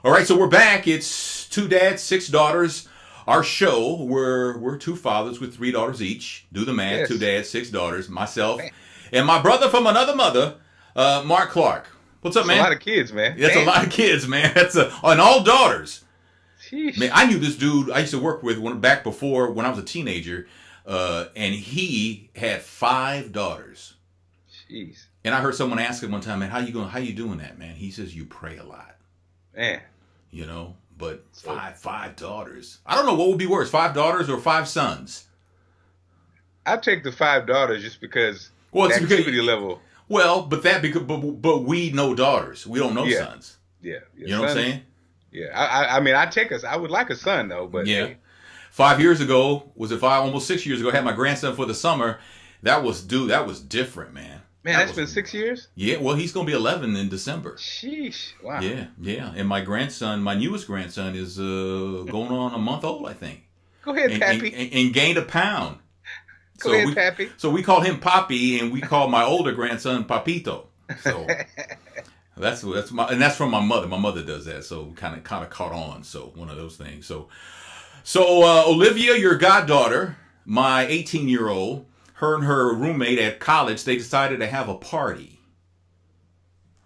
All right, so we're back. It's two dads, six daughters. Our show, we're two fathers with three daughters each. Do the math. Two Yes. dads, six daughters. Myself Man, and my brother from another mother, Marc Clarke. What's up, that's a lot man? of kids, man. That's a Damn. lot of kids, man. That's and all daughters. Man, Sheesh. I knew this dude I used to work with back before when I was a teenager, and he had five daughters. Jeez. And I heard someone ask him one time, man, how you doing that, man? He says, you pray a lot. Man. But So five daughters. I don't know what would be worse, five daughters or five sons. I take the five daughters just because Well, the it's because activity level. but we know daughters. We don't know Yeah. sons. Yeah. Yeah. You know what I'm Son. saying? Yeah. I mean, I would like a son though, but Yeah. hey, 5 years ago, was it five? Almost 6 years ago, I had my grandson for the summer. That was different, man. man, That that's was been 6 years. yeah. Well, he's gonna be 11 in December. Sheesh. Wow. Yeah, yeah. And my grandson, my newest grandson, is going on a month old, I think, Go ahead, and, Pappy. and gained a pound. Go So ahead, Pappy. we call him Papi, and we call my older grandson Papito. So that's from my mother. My mother does that, so kind of caught on. So one of those things. So Olivia, your goddaughter, my 18-year-old, her and her roommate at college, they decided to have a party,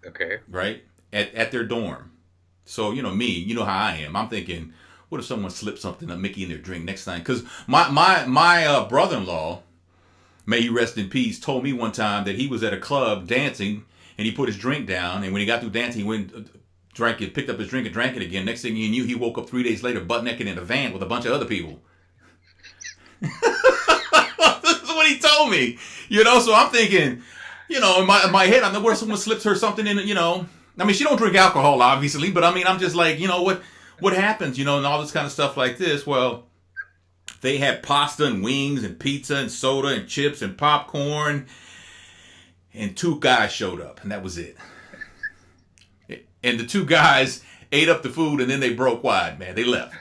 Okay. right, at their dorm. So me, you know how I am. I'm thinking, what if someone slipped something, a Mickey in their drink next time? Because my brother-in-law, may he rest in peace, told me one time that he was at a club dancing and he put his drink down, and when he got through dancing, he went drank it, picked up his drink and drank it again. Next thing you knew, he woke up 3 days later butt naked in a van with a bunch of other people. This is what he told me. So I'm thinking, in my head, I know where someone slips her something in. I mean, she don't drink alcohol, obviously, but I mean, I'm just like, what happens, and all this kind of stuff like this. Well, they had pasta and wings and pizza and soda and chips and popcorn, and two guys showed up, and that was it. And the two guys ate up the food, and then they broke wide, man. They left.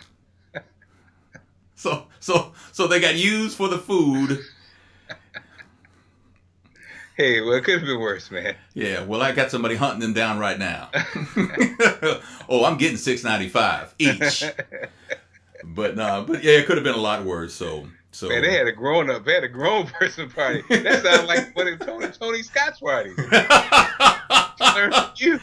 So they got used for the food. Hey, well, it could have been worse, man. Yeah, well, I got somebody hunting them down right now. Oh, I'm getting $6.95 each. But yeah, it could have been a lot worse. So Man, they had a grown person party. That sounds like one of Tony Scott's parties. Learn from you.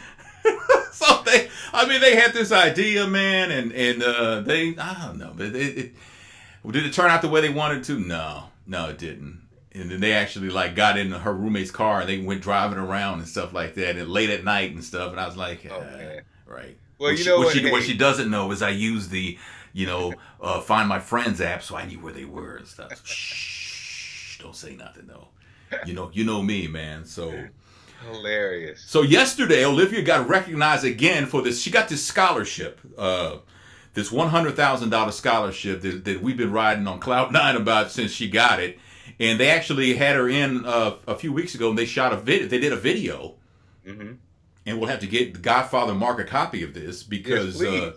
So they had this idea, man, and I don't know, but did it turn out the way they wanted to? No, it didn't. And then they actually got in her roommate's car and they went driving around and stuff like that, and late at night and stuff. And I was like, Oh man. right. Well, What she doesn't know is I use the Find My Friends app, so I knew where they were and stuff. Shh, don't say nothing though. You know me, man. Hilarious. So yesterday, Olivia got recognized again for this. She got this scholarship, this $100,000 scholarship that we've been riding on cloud nine about since she got it. And they actually had her in a few weeks ago, and they shot a video. They did a video, Mm-hmm. and we'll have to get the Godfather Mark a copy of this because, Yes,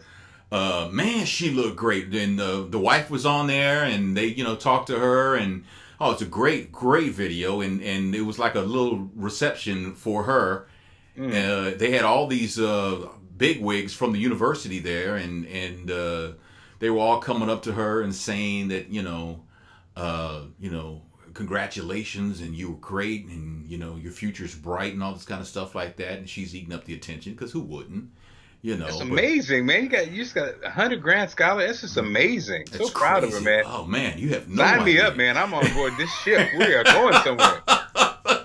man, she looked great. And the wife was on there, and they talked to her, and it's a great video, and it was like a little reception for her. Mm. They had all these big wigs from the university there, and they were all coming up to her and saying that congratulations, and you were great, and your future's bright, and all this kind of stuff like that. And she's eating up the attention because who wouldn't, That's But amazing, man. You just got $100,000 scholar. That's just amazing. So it's proud of her, crazy. man. Oh man, you have no Sign me idea. up, man. I'm on board this ship. We are going somewhere.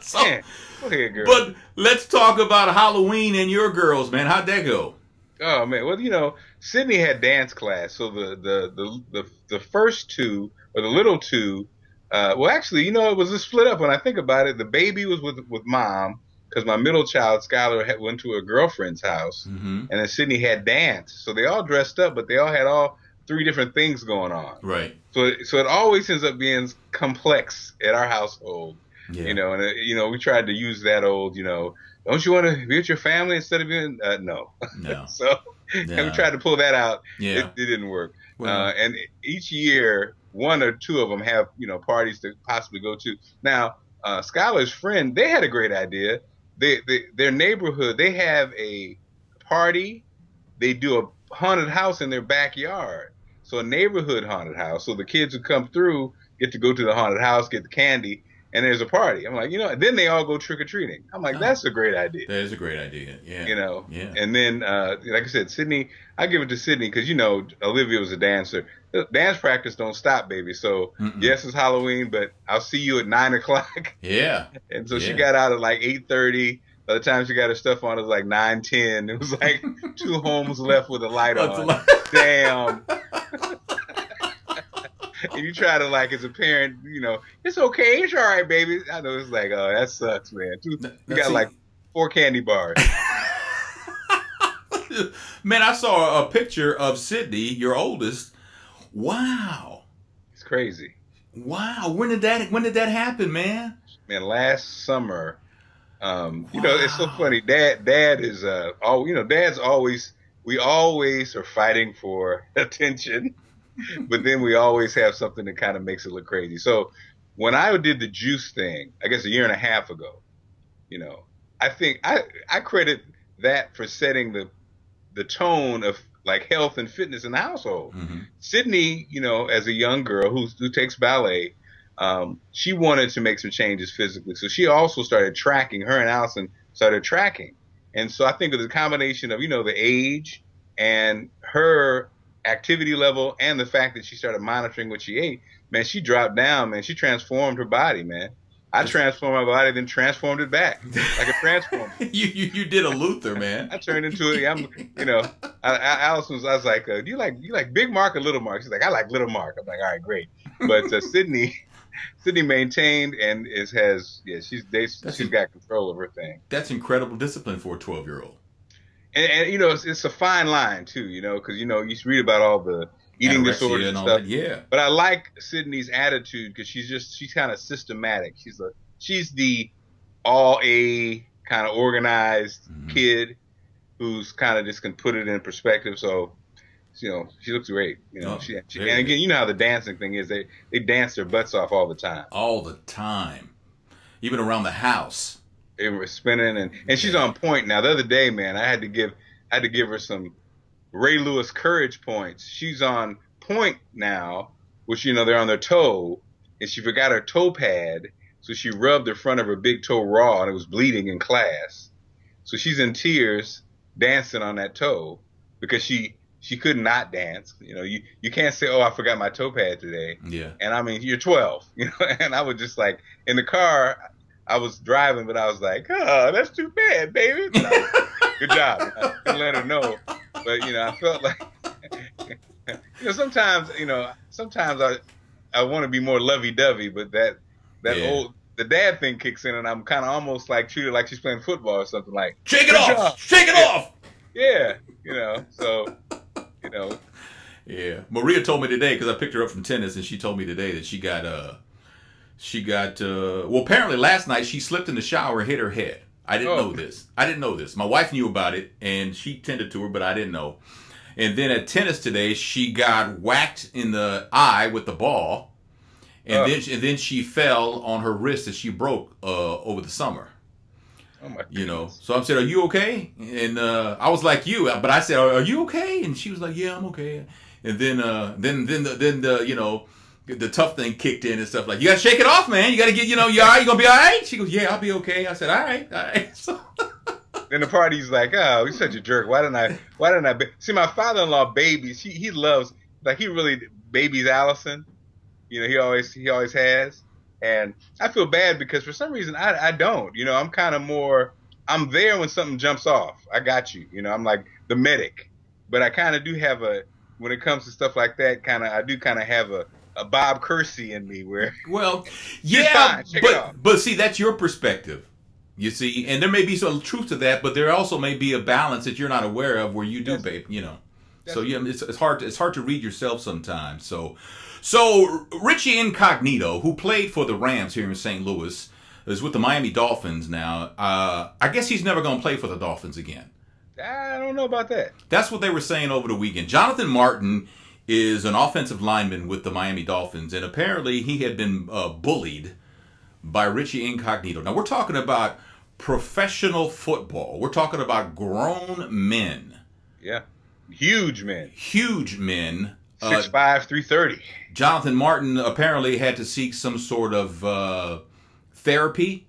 So, Man, go ahead, girl. but let's talk about Halloween and your girls, man. How'd that go? Oh man, well Sydney had dance class, so the first two or the little two, well actually it was a split up when I think about it. The baby was with mom because my middle child Skylar went to a girlfriend's house, Mm-hmm. and then Sydney had dance, so they all dressed up, but they all had all three different things going on. Right. So it always ends up being complex at our household, Yeah. and we tried to use that old don't you want to be with your family instead of being no. No. So and we tried to pull that out. Yeah. It didn't work. Well, And each year, one or two of them have parties to possibly go to. Now, Skylar's friend, they had a great idea. Their neighborhood, they have a party. They do haunted house in their backyard. So a neighborhood haunted house. So the kids who come through get to go to the haunted house, get the candy, and there's a party. I'm like, then they all go trick or treating. I'm like, Oh, that's a great idea. that is a great idea. Yeah. Yeah. And then, like I said, Sydney, I give it to Sydney because, Olivia was a dancer. The dance practice don't stop, baby. So, yes, it's Halloween, but I'll see you at 9 o'clock. Yeah. And so she got out at like 8:30. By the time she got her stuff on, it was like 9:10. It was like 2 homes left with a light on. Damn. And you try to, like, as a parent, it's okay, it's all right, baby. I know it's like, oh, that sucks, man. You got like 4 candy bars. Man, I saw a picture of Sydney, your oldest. Wow. It's crazy. Wow. When did that happen, man? Man, last summer. It's so funny. Dad is Dad's always, we always are fighting for attention. But then we always have something that kind of makes it look crazy. So when I did the juice thing, I guess a year and a half ago, I think I credit that for setting the tone of like health and fitness in the household. Mm-hmm. Sydney, as a young girl who takes ballet, she wanted to make some changes physically. So she also started tracking. Her and Allison started tracking. And so I think of the combination of, the age and her activity level and the fact that she started monitoring what she ate, man, she dropped down, man. She transformed her body, man. I transformed my body, then transformed it back like a transformer. you did a Luther, man. I turned into it. Allison I was like, do you like Big Mark or Little Mark? She's like, I like Little Mark. I'm like, all right, great. But Sydney maintained and she's got control of her thing. That's incredible discipline for a 12-year-old. And it's a fine line too, because you read about all the eating disorders and stuff. Yeah. But I like Sydney's attitude because she's kind of systematic. She's the all A kind of organized kid who's kind of just can put it in perspective. So, she looks great. And again, how the dancing thing is. They dance their butts off all the time. All the time, even around the house. They were spinning, and she's on point now. The other day, man, I had to give her some Ray Lewis courage points. She's on point now, which they're on their toe, and she forgot her toe pad, so she rubbed the front of her big toe raw, and it was bleeding in class. So she's in tears, dancing on that toe because she could not dance. You can't say, oh, I forgot my toe pad today. Yeah. And I mean, you're 12, and I was just like in the car. I was driving, but I was like, oh, that's too bad, baby. Good job. I couldn't let her know. But, I felt like, sometimes I want to be more lovey-dovey, but that the dad thing kicks in, and I'm kind of almost like treated like she's playing football or something like. Shake it off! Shake it off! Yeah, so. Yeah. Maria told me today, because I picked her up from tennis, and she told me today that she got apparently last night she slipped in the shower and hit her head. I didn't know this. My wife knew about it, and she tended to her, but I didn't know. And then at tennis today, she got whacked in the eye with the ball, and then she fell on her wrist that she broke over the summer. Oh my goodness. So I said, "Are you okay?" And I was like you, but I said, "Are you okay?" And she was like, "Yeah, I'm okay." And then the tough thing kicked in and stuff like, you gotta shake it off, man. You gotta get, you all right? You gonna be all right? She goes, yeah, I'll be okay. I said, all right. So then the party's like, oh, you're such a jerk. Why didn't I see my father-in-law babies? He loves, like, he really babies Allison. He always has. And I feel bad because for some reason I don't. I'm kind of more, I'm there when something jumps off. I got you. I'm like the medic. But I kind of do have when it comes to stuff like that, I do kind of have a Bob Kersey in me where. Well, yeah, but see, that's your perspective. You see, and there may be some truth to that, but there also may be a balance that you're not aware of where you do, babe. So yeah, it's hard to read yourself sometimes. So Richie Incognito, who played for the Rams here in St. Louis, is with the Miami Dolphins now. I guess he's never going to play for the Dolphins again. I don't know about that. That's what they were saying over the weekend. Jonathan Martin is an offensive lineman with the Miami Dolphins, and apparently he had been bullied by Richie Incognito. Now, we're talking about professional football. We're talking about grown men. Yeah. Huge men. Huge men. 6'5", 330. Jonathan Martin apparently had to seek some sort of therapy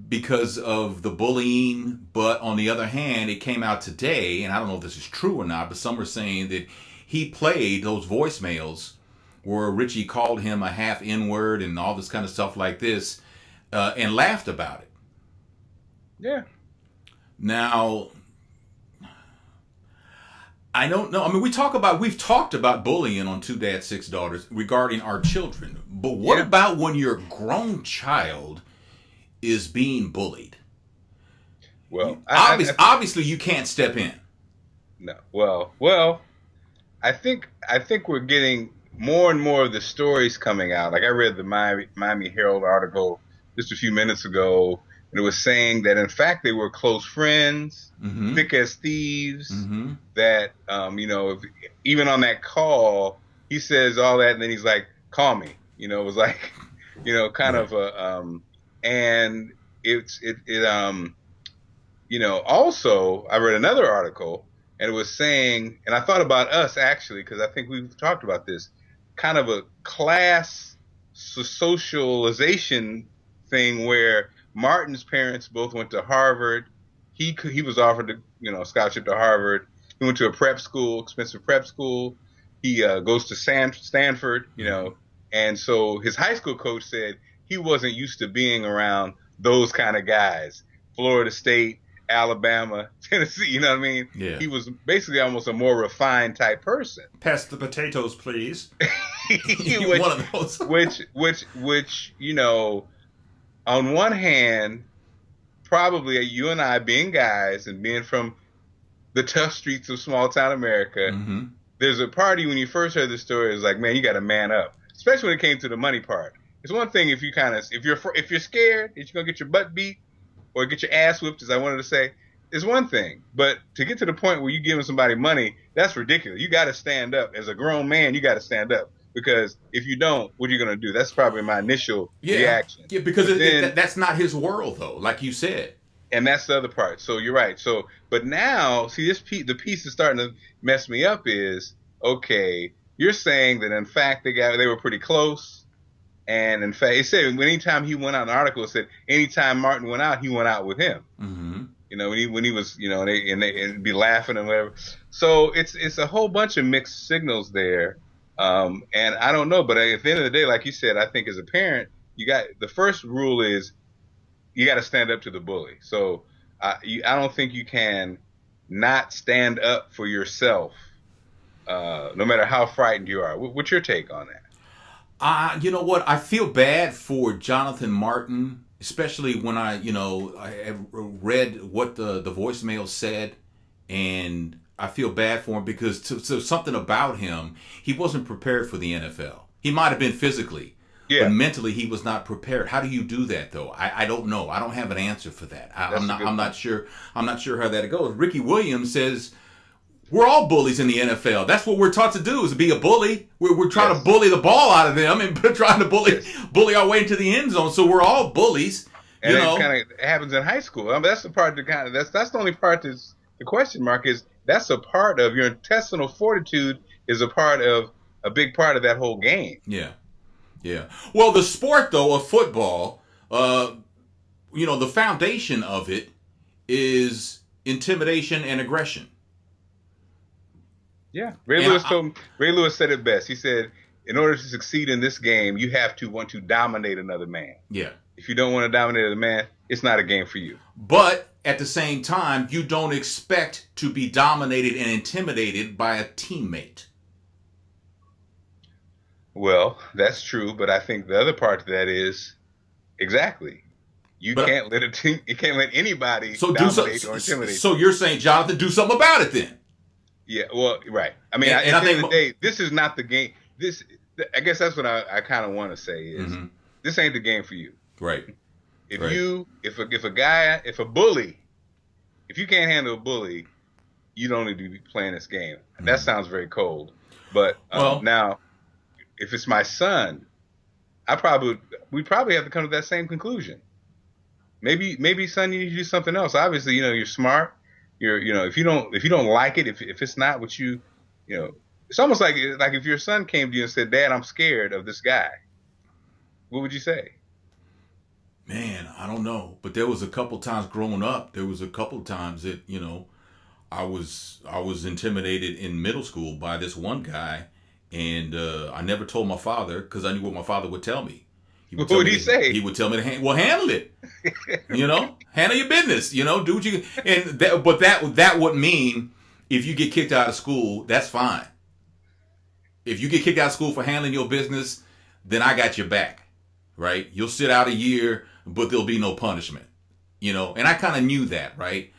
because of the bullying. But on the other hand, it came out today, and I don't know if this is true or not, but some were saying that he played those voicemails where Richie called him a half N-word and all this kind of stuff like this, and laughed about it. Yeah. Now, I don't know. I mean, we've talked about bullying on Two Dads, Six Daughters regarding our children. But what about when your grown child is being bullied? Well, obviously you can't step in. No. Well, I think we're getting more and more of the stories coming out. Like I read the Miami Herald article just a few minutes ago, and it was saying that in fact they were close friends, thick as thieves. That even on that call, he says all that, and then he's like, "Call me." It was like, kind of a and also I read another article, and it was saying, and I thought about us actually, because I think we've talked about this, kind of a class socialization thing where Martin's parents both went to Harvard. He was offered a scholarship to Harvard. He went to a prep school, expensive prep school. He goes to Stanford, and so his high school coach said he wasn't used to being around those kind of guys. Florida State, Alabama, Tennessee, you know what I mean? Yeah. He was basically almost a more refined type person. Pass the potatoes, please. One of those. which, on one hand, probably you and I being guys and being from the tough streets of small town America, there's a party when you first heard the story, it's like, man, you got to man up, especially when it came to the money part. It's one thing if you're scared that you're gonna get your butt beat or get your ass whipped, as I wanted to say, is one thing. But to get to the point where you're giving somebody money, that's ridiculous. You got to stand up. As a grown man, you got to stand up. Because if you don't, what are you going to do? That's probably my initial reaction. Yeah, because that's not his world, though, like you said. And that's the other part. So you're right. So, but now, see, the piece is starting to mess me up is, okay, you're saying that in fact they were pretty close. And in fact, it said anytime he went out, an article said anytime Martin went out, he went out with him. When he was, and be laughing and whatever. So it's a whole bunch of mixed signals there. And I don't know, but at the end of the day, like you said, I think as a parent, the first rule is you got to stand up to the bully. So I don't think you can not stand up for yourself, no matter how frightened you are. What's your take on that? You know what? I feel bad for Jonathan Martin, especially when I read what the voicemail said, and I feel bad for him because so something about him, he wasn't prepared for the NFL. He might have been physically, but mentally he was not prepared. How do you do that though? I don't know. I don't have an answer for that. I'm not sure. I'm not sure how that goes. Ricky Williams says, we're all bullies in the NFL. That's what we're taught to do, is be a bully. We're trying to bully the ball out of them and trying to bully our way into the end zone. So we're all bullies. And it kind of happens in high school. I mean, that's the part that's the only part that's the question mark is that's a part of your intestinal fortitude is a big part of that whole game. Yeah. Yeah. Well, the sport though of football, the foundation of it is intimidation and aggression. Yeah, Ray Lewis said it best. He said, in order to succeed in this game, you have to want to dominate another man. Yeah. If you don't want to dominate another man, it's not a game for you. But at the same time, you don't expect to be dominated and intimidated by a teammate. Well, that's true, but I think the other part of that is exactly. You can't let anybody dominate or intimidate. So you're saying, Jonathan, do something about it then. Yeah, well, right. I mean, at the end of the day, this is not the game. I guess that's what I kind of want to say is this ain't the game for you. Right. If a bully, if you can't handle a bully, you don't need to be playing this game. That sounds very cold. But now, if it's my son, we probably have to come to that same conclusion. Maybe son, you need to do something else. Obviously, you're smart. if you don't like it, if it's not what it's almost like if your son came to you and said, "Dad, I'm scared of this guy," what would you say? Man, I don't know, but there was a couple times growing up. There was a couple times that I was intimidated in middle school by this one guy, and I never told my father because I knew what my father would tell me. He would What tell would me he say? he would tell me to handle it. Handle your business. Do what you and that. But that would mean if you get kicked out of school, that's fine. If you get kicked out of school for handling your business, then I got your back, right? You'll sit out a year, but there'll be no punishment. And I kind of knew that, right?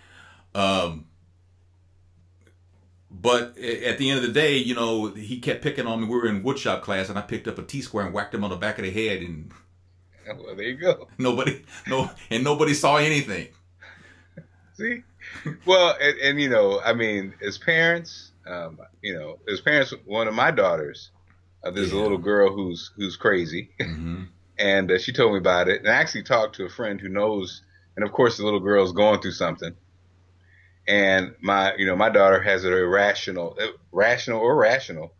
But at the end of the day, he kept picking on me. We were in woodshop class, and I picked up a T-square and whacked him on the back of the head, and Well, there you go. nobody saw anything. See, well, and I mean, as parents, one of my daughters, there's a little girl who's crazy, Mm-hmm. and she told me about it, and I actually talked to a friend who knows, and of course, the little girl's going through something, and my daughter has an rational or rational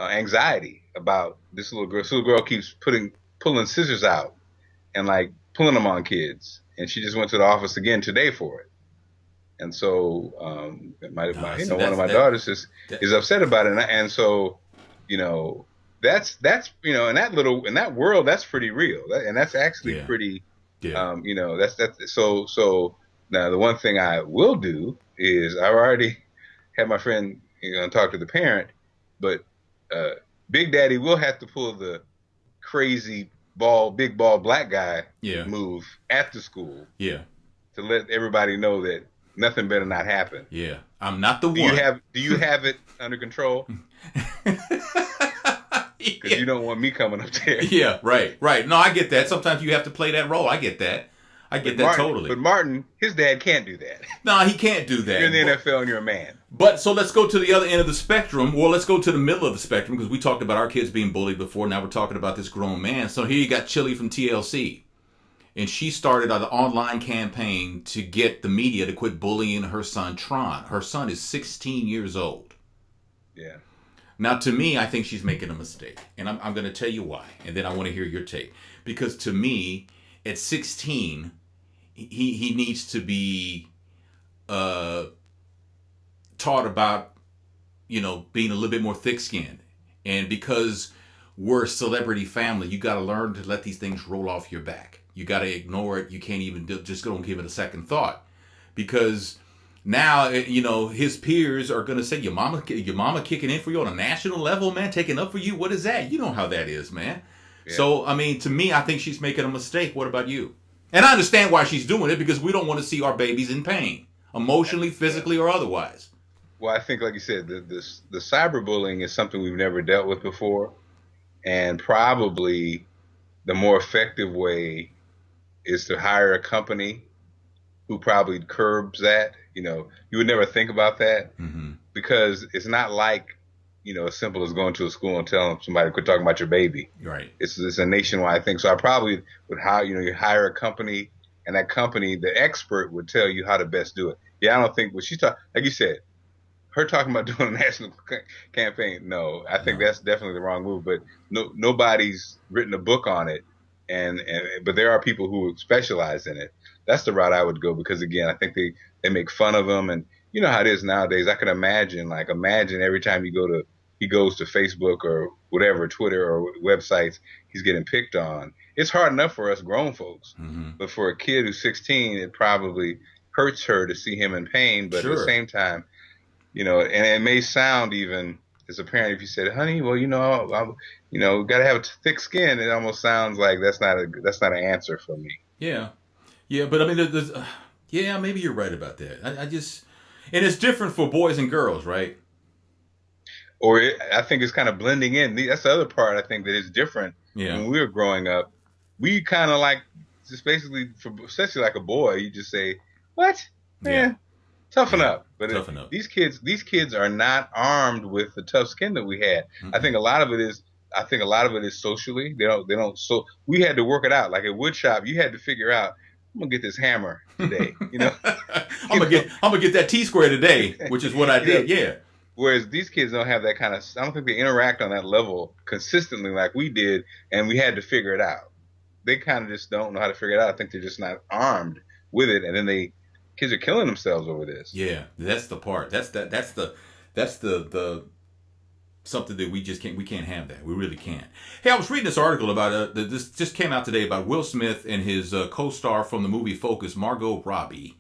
anxiety about this little girl. This little girl keeps pulling scissors out and like pulling them on kids, and she just went to the office again today for it. And so, one of my daughters is upset about it, and so, that's in that world, that's pretty real, and that's actually pretty, Yeah. that's so. Now, the one thing I will do is I've already had my friend, talk to the parent, but Big Daddy will have to pull the crazy big ball black guy move at the school, Yeah. to let everybody know that nothing better not happen. Yeah. I'm not the one. Do you have it under control? Because you don't want me coming up there. Yeah, right. No, I get that. Sometimes you have to play that role. I get that. Totally. But Martin, his dad can't do that. No, he can't do that. You're in the NFL and you're a man. But so let's go to the other end of the spectrum. Well, let's go to the middle of the spectrum because we talked about our kids being bullied before. Now we're talking about this grown man. So here you got Chili from TLC. And she started an online campaign to get the media to quit bullying her son, Tron. Her son is 16 years old. Yeah. Now, to me, I think she's making a mistake. And I'm going to tell you why. And then I want to hear your take. Because to me, at 16, he needs to be taught about, being a little bit more thick-skinned. And because we're a celebrity family, you got to learn to let these things roll off your back. You got to ignore it. You can't even just don't give it a second thought. Because now, his peers are going to say, your mama kicking in for you on a national level, man, taking up for you. What is that? You know how that is, man. Yeah. So, I mean, to me, I think she's making a mistake. What about you? And I understand why she's doing it, because we don't want to see our babies in pain, emotionally, physically, or otherwise. Well, I think, like you said, the cyberbullying is something we've never dealt with before. And probably the more effective way is to hire a company who probably curbs that. You would never think about that, because it's not like, as simple as going to a school and telling somebody to quit talking about your baby. Right. It's a nationwide thing. So I probably would you hire a company, and that company, the expert, would tell you how to best do it. Yeah, I don't think what she's talking, like you said, her talking about doing a national campaign. No, I think that's definitely the wrong move. But nobody's written a book on it, but there are people who specialize in it. That's the route I would go, because again, I think they make fun of them, and you know how it is nowadays. I can imagine every time he goes to Facebook or whatever, Twitter or websites, he's getting picked on. It's hard enough for us grown folks, but for a kid who's 16, it probably hurts her to see him in pain. But at the same time, and it may sound, even as a parent, if you said, "Honey, well, got to have thick skin," it almost sounds like that's not an answer for me. Yeah, but I mean, maybe you're right about that. And it's different for boys and girls, right? I think it's kind of blending in. That's the other part, I think, that is different. Yeah. When we were growing up, we kind of like, just basically, especially like a boy, you just say, "What? Man, yeah. Toughen up." But toughen up. These kids are not armed with the tough skin that we had. I think a lot of it is socially. They don't. So we had to work it out. Like at woodshop, you had to figure out, I'm gonna get this hammer today. I'm gonna get that T-square today, which is what I did. Yeah. Whereas these kids don't have that kind of. I don't think they interact on that level consistently like we did, and we had to figure it out. They kind of just don't know how to figure it out. I think they're just not armed with it, and then kids are killing themselves over this. Yeah, that's the part. That's the something that we can't have that. We really can't. Hey, I was reading this article about this just came out today about Will Smith and his co-star from the movie Focus, Margot Robbie,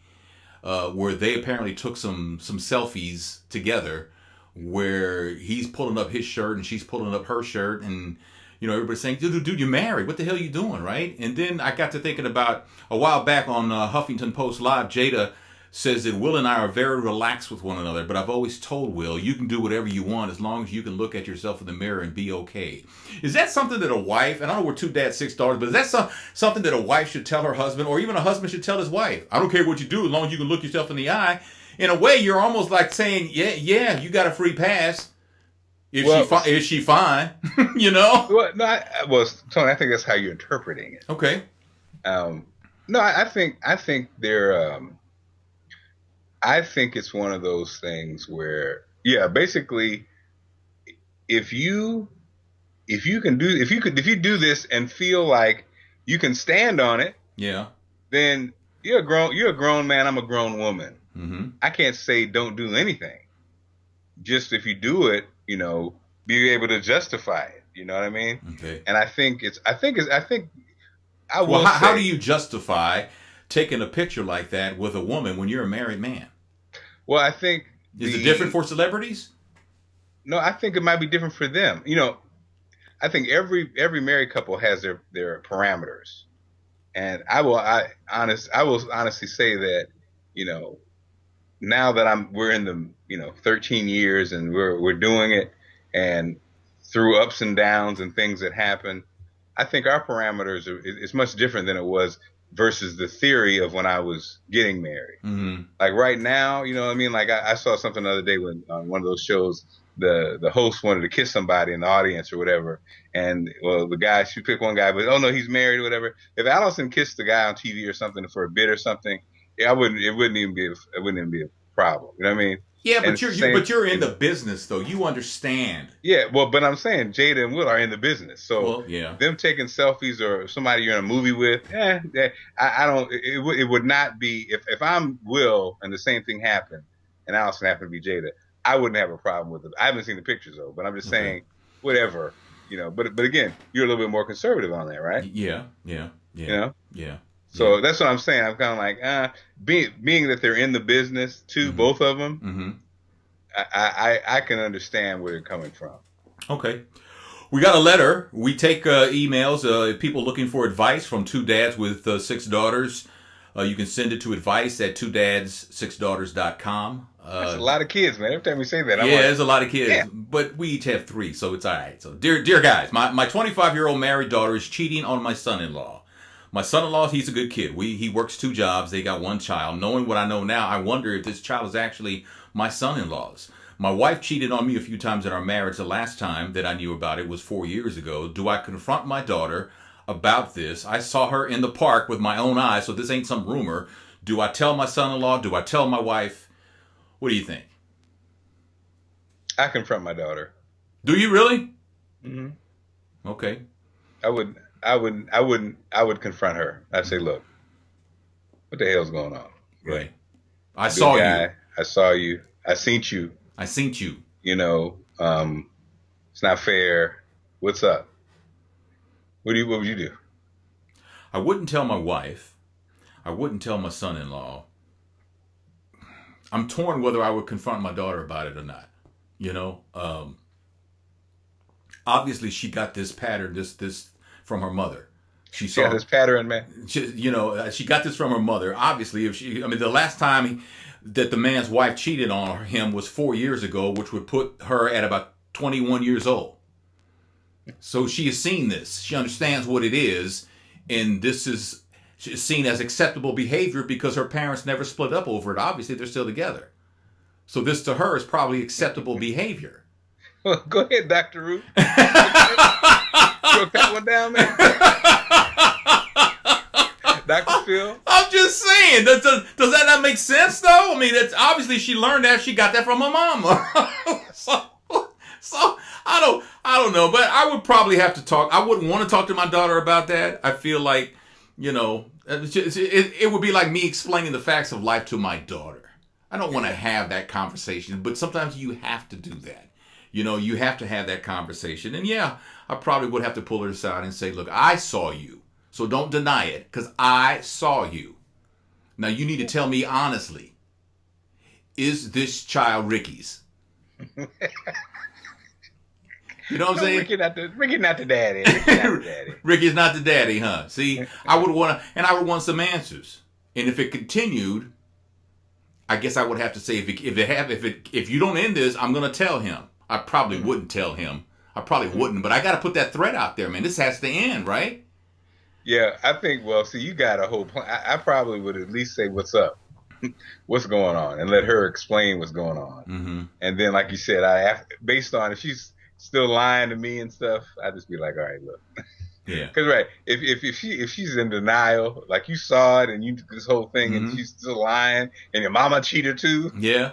where they apparently took some selfies together, where he's pulling up his shirt and she's pulling up her shirt, and everybody's saying, dude, you're married. What the hell are you doing, right? And then I got to thinking about a while back on Huffington Post Live, Jada says that Will and I are very relaxed with one another, but I've always told Will, you can do whatever you want as long as you can look at yourself in the mirror and be okay. Is that something that a wife, and I know we're 2 dads, 6 daughters, but is that something that a wife should tell her husband, or even a husband should tell his wife? I don't care what you do as long as you can look yourself in the eye. In a way, you're almost like saying, yeah, you got a free pass. Is she fine? Well, no, Tony, I think that's how you're interpreting it. Okay. No, I think they're. I think it's one of those things where, yeah, basically, if you do this and feel like you can stand on it, yeah, then you're a grown man. I'm a grown woman. Mm-hmm. I can't say don't do anything. Just if you do it, be able to justify it. You know what I mean? Okay. And how do you justify taking a picture like that with a woman when you're a married man? Well, I think is it different for celebrities? No, I think it might be different for them. I think every married couple has their parameters, and I will honestly say that now that we're in the 13 years and we're doing it, and through ups and downs and things that happen, I think our parameters it's much different than it was versus the theory of when I was getting married. Mm-hmm. Like right now, you know what I mean? Like I saw something the other day when on one of those shows, the host wanted to kiss somebody in the audience or whatever. And the guy, she picked one guy, but oh no, he's married or whatever. If Allison kissed the guy on TV or something for a bit or something, it wouldn't even be a problem. You know what I mean? Yeah, but you're in the business though. You understand. Yeah, well, but I'm saying Jada and Will are in the business, so them taking selfies or somebody you're in a movie with, I don't. It would not be if I'm Will and the same thing happened and Allison happened to be Jada, I wouldn't have a problem with it. I haven't seen the pictures though, but I'm just saying, whatever, But again, you're a little bit more conservative on that, right? Yeah. Yeah. So that's what I'm saying. I'm kind of like, being that they're in the business too, mm-hmm. both of them. Mm-hmm. I can understand where they're coming from. Okay. We got a letter. We take emails, people looking for advice from 2 dads with 6 daughters. You can send it to advice@2dads6daughters.com. That's a lot of kids, man. Every time we say that, there's a lot of kids, but we each have 3, so it's all right. So, dear guys, my 25-year-old married daughter is cheating on my son-in-law. My son-in-law, he's a good kid. He works 2 jobs. They got 1 child. Knowing what I know now, I wonder if this child is actually my son-in-law's. My wife cheated on me a few times in our marriage. The last time that I knew about it was 4 years ago. Do I confront my daughter about this? I saw her in the park with my own eyes, so this ain't some rumor. Do I tell my son-in-law? Do I tell my wife? What do you think? I confront my daughter. Do you really? Mm-hmm. Okay. I would confront her. I'd say, look, what the hell's going on? Right. I saw you. I saw you. I seen you. I seen you. It's not fair. What's up? What would you do? I wouldn't tell my wife. I wouldn't tell my son-in-law. I'm torn whether I would confront my daughter about it or not. Obviously she got this pattern, this from her mother. She saw this pattern, man. She got this from her mother. Obviously, the last time that the man's wife cheated on him was 4 years ago, which would put her at about 21 years old. So she has seen this. She understands what it is, and this is seen as acceptable behavior because her parents never split up over it. Obviously, they're still together. So this to her is probably acceptable behavior. Well, go ahead, Dr. Root. Broke that one down, man. Dr. Phil? I'm just saying. Does that not make sense, though? I mean, it's obviously she learned that. She got that from her mama. so I don't know. But I would probably have to talk. I wouldn't want to talk to my daughter about that. I feel like, it would be like me explaining the facts of life to my daughter. I don't want to have that conversation. But sometimes you have to do that. You have to have that conversation. And yeah, I probably would have to pull her aside and say, look, I saw you. So don't deny it, because I saw you. Now you need to tell me honestly, is this child Ricky's? You know what I'm saying? Ricky not the daddy. Ricky's not the daddy, huh? See, I would want some answers. And if it continued, I guess I would have to say, if you don't end this, I'm gonna tell him. I probably wouldn't tell him. I probably wouldn't, but I got to put that threat out there, man. This has to end, right? Yeah, I think, well, see, you got a whole plan. I probably would at least say, what's up? What's going on? And let her explain what's going on. Mm-hmm. And then, like you said, based on if she's still lying to me and stuff, I'd just be like, all right, look. Yeah. Because, right, if she's in denial, like you saw it and you did this whole thing and she's still lying and your mama cheated too. Yeah.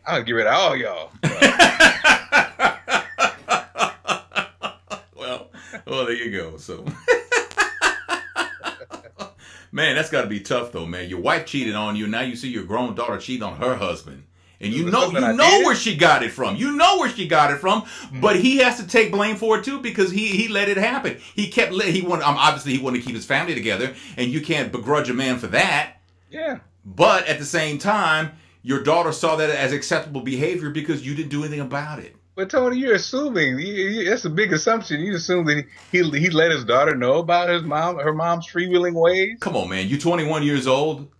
I'll get rid of all y'all. Well, there you go. So, man, that's got to be tough, though, man. Your wife cheated on you. Now you see your grown daughter cheating on her husband, and you know where she got it from. You know where she got it from, but he has to take blame for it too because he let it happen. Obviously he wanted to keep his family together, and you can't begrudge a man for that. Yeah. But at the same time, your daughter saw that as acceptable behavior because you didn't do anything about it. But Tony, you're assuming that's a big assumption. You assume that he let his daughter know about her mom's freewheeling ways. Come on, man. You're 21 years old,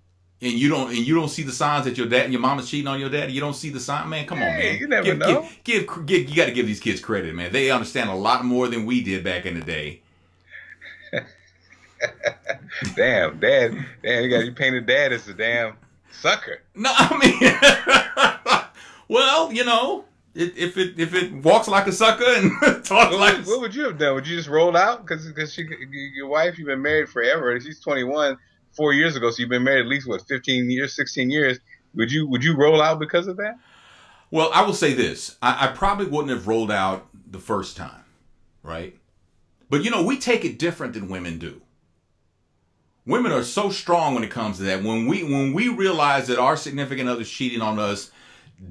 and you don't see the signs that your dad and your mama's cheating on your dad. You don't see the sign, man. Come on, man. You never know. You got to give these kids credit, man. They understand a lot more than we did back in the day. Damn, you painted dad as a damn sucker. No, I mean, well, If it walks like a sucker and talks like what would you have done? Would you just roll out? Because your wife, you've been married forever. She's 21 4 years ago, so you've been married at least 15 years, 16 years. Would you roll out because of that? Well, I will say this: I probably wouldn't have rolled out the first time, right? But we take it different than women do. Women are so strong when it comes to that. When we realize that our significant other's cheating on us,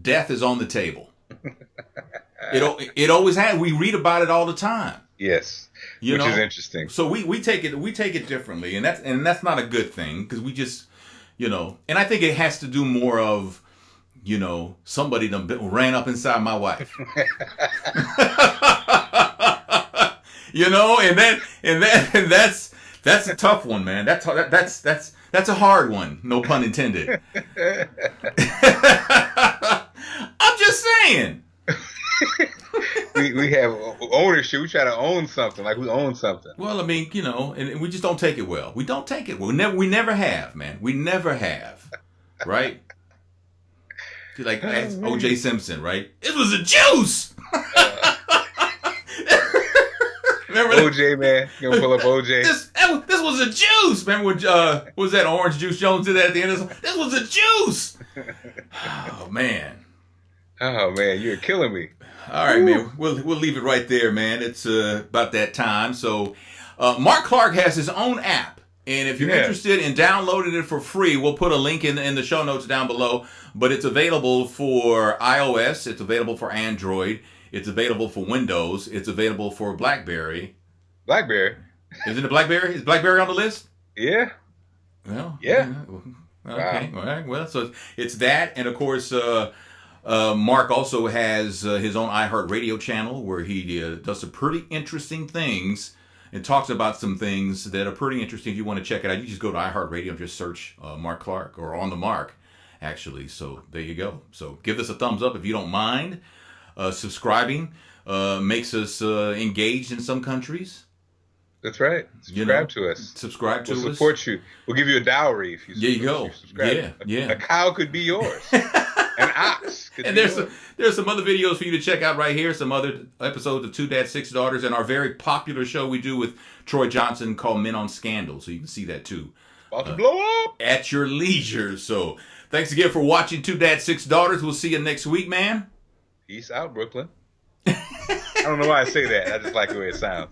death is on the table. It always has. We read about it all the time. Yes, which is interesting. So we take it differently, and that's not a good thing because we just and I think it has to do more of somebody done ran up inside my wife. and that's a tough one, man. That's a hard one. No pun intended. I'm just saying. we have ownership. We try to own something, like we own something. Well, I mean, and we just don't take it well. We don't take it well. We never have, man. We never have. Right? Like O.J. Simpson, right? It was a juice. Remember OJ, man? You gonna pull up OJ? This was a juice. Remember when was that Orange Juice Jones did that at the end of this? This was a juice. Oh man, you're killing me. All right, man. We'll leave it right there, man. It's about that time. So, Marc Clarke has his own app, and if you're interested in downloading it for free, we'll put a link in the show notes down below. But it's available for iOS. It's available for Android. It's available for Windows. It's available for BlackBerry. BlackBerry? Isn't it BlackBerry? Is BlackBerry on the list? Yeah. Well, yeah. Okay. Wow. All right. Well, so it's that, and of course, Marc also has his own iHeartRadio channel where he does some pretty interesting things and talks about some things that are pretty interesting. If you want to check it out, you just go to iHeartRadio and just search Marc Clarke or On the Mark, actually. So there you go. So give us a thumbs up if you don't mind. Subscribing makes us engaged in some countries. That's right. Subscribe to us. Subscribe to us. We'll support you. We'll give you a dowry if you there you go. subscribe. Yeah. A cow could be yours. An ox could and be there's yours. There's some other videos for you to check out right here. Some other episodes of Two Dads, Six Daughters, and our very popular show we do with Troy Johnson called Men on Scandal. So you can see that too About to blow up. at your leisure. So thanks again for watching Two Dads, Six Daughters. We'll see you next week, man. Peace out, Brooklyn. I don't know why I say that. I just like the way it sounds.